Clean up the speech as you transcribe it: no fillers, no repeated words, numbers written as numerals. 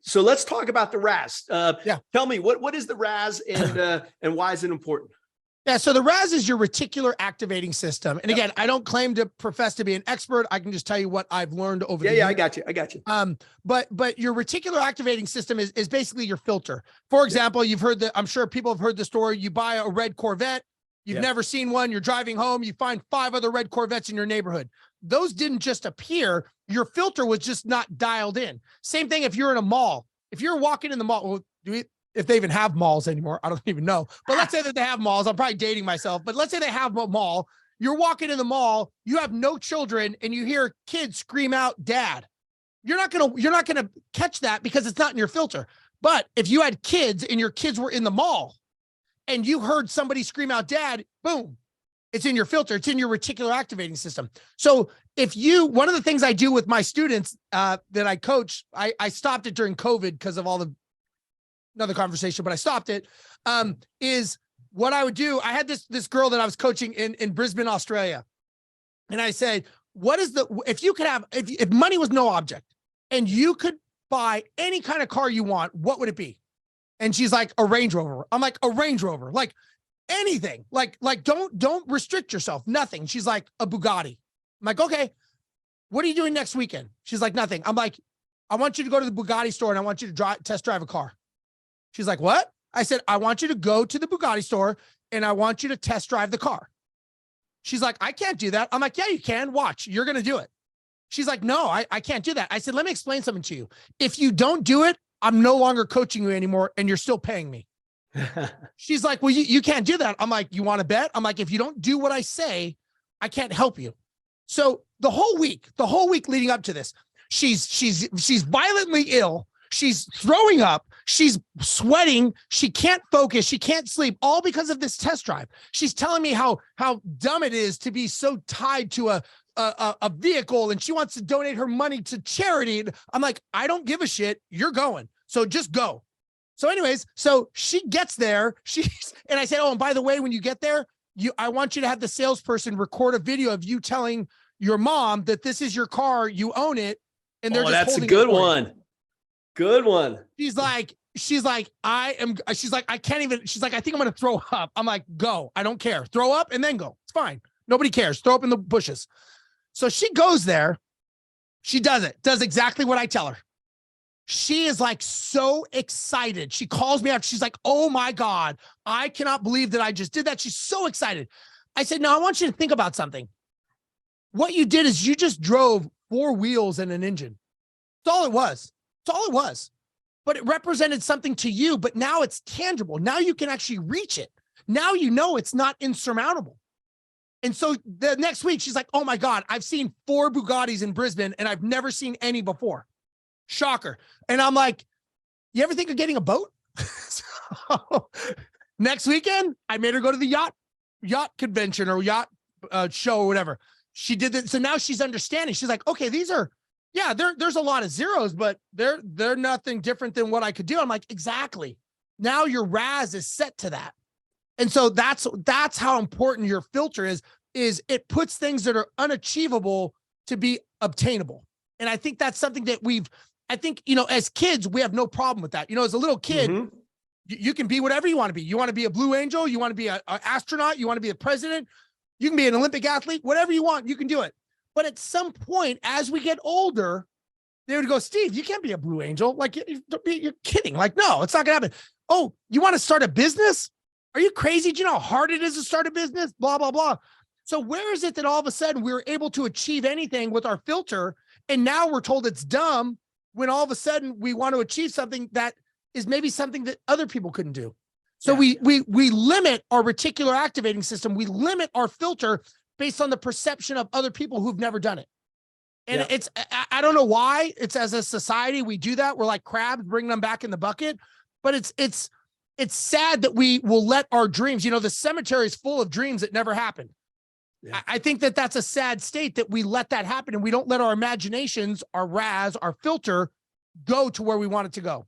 So let's talk about the RAS. Yeah. Tell me what is the RAS and why is it important? Yeah. So the RAS is your reticular activating system. And again, I don't claim to profess to be an expert. I can just tell you what I've learned over the years. Yeah, I got you. But your reticular activating system is basically your filter. For example, you've heard I'm sure people have heard the story. You buy a red Corvette. You've never seen one. You're driving home. You find 5 other red Corvettes in your neighborhood. Those didn't just appear. Your filter was just not dialed in. Same thing if you're in a mall. If you're walking in the mall, if they even have malls anymore, I don't even know. But let's say that they have malls. I'm probably dating myself, but let's say they have a mall. You're walking in the mall, you have no children, and you hear kids scream out, "Dad." You're not gonna catch that because it's not in your filter. But if you had kids and your kids were in the mall and you heard somebody scream out, "Dad," boom, it's in your filter. It's in your reticular activating system. So one of the things I do with my students that I coach, I stopped it during COVID because of another conversation, but I stopped it, is what I would do. I had this girl that I was coaching in Brisbane, Australia. And I said, if money was no object and you could buy any kind of car you want, what would it be? And she's like, a Range Rover. I'm like, a Range Rover, like anything, like don't restrict yourself, nothing. She's like, a Bugatti. I'm like, okay, what are you doing next weekend? She's like, nothing. I'm like, I want you to go to the Bugatti store and I want you to test drive a car. She's like, what? I said, I want you to go to the Bugatti store and I want you to test drive the car. She's like, I can't do that. I'm like, yeah, you can. Watch, you're going to do it. She's like, no, I can't do that. I said, let me explain something to you. If you don't do it, I'm no longer coaching you anymore and you're still paying me. She's like, well, you can't do that. I'm like, you want to bet? I'm like, if you don't do what I say, I can't help you. So the whole week leading up to this, she's violently ill. She's throwing up. She's sweating. She can't focus. She can't sleep, all because of this test drive. She's telling me how dumb it is to be so tied to a vehicle, and she wants to donate her money to charity. I'm like, I don't give a shit. You're going. So just go. So anyways, so she gets there. And I said, oh, and by the way, when you get there, I want you to have the salesperson record a video of you telling your mom that this is your car, you own it. And they're just holding it. That's a good one. Good one. She's like, I can't even, she's like, I think I'm going to throw up. I'm like, go. I don't care. Throw up and then go. It's fine. Nobody cares. Throw up in the bushes. So she goes there. She does exactly what I tell her. She is like so excited. She calls me out. She's like, oh my God, I cannot believe that I just did that. She's so excited. I said, no, I want you to think about something. What you did is you just drove 4 wheels and an engine. That's all it was. That's all it was. But it represented something to you, but now it's tangible. Now you can actually reach it. Now you know it's not insurmountable. And so the next week, she's like, oh my God, I've seen 4 Bugattis in Brisbane and I've never seen any before. Shocker. And I'm like, you ever think of getting a boat? So next weekend, I made her go to the yacht convention or yacht show or whatever. She did that. So now she's understanding. She's like, okay, there's a lot of zeros, but they're nothing different than what I could do. I'm like, exactly. Now your RAS is set to that. And so that's how important your filter is it puts things that are unachievable to be obtainable. And I think that's something that as kids, we have no problem with that. As a little kid, you can be whatever you want to be. You want to be a Blue Angel. You want to be an astronaut. You want to be a president. You can be an Olympic athlete, whatever you want, you can do it. But at some point, as we get older, they would go, Steve, you can't be a Blue Angel. Like, you're kidding. Like, no, it's not going to happen. Oh, you want to start a business? Are you crazy? Do you know how hard it is to start a business? Blah, blah, blah. So where is it that all of a sudden we were able to achieve anything with our filter? And now we're told it's dumb when all of a sudden we want to achieve something that is maybe something that other people couldn't do. So we limit our reticular activating system. We limit our filter based on the perception of other people who've never done it. And I don't know why it's as a society, we do that. We're like crabs, bringing them back in the bucket, but it's sad that we will let our dreams, the cemetery is full of dreams that never happened. Yeah. I think that that's a sad state that we let that happen and we don't let our imaginations, our RAS, our filter go to where we want it to go.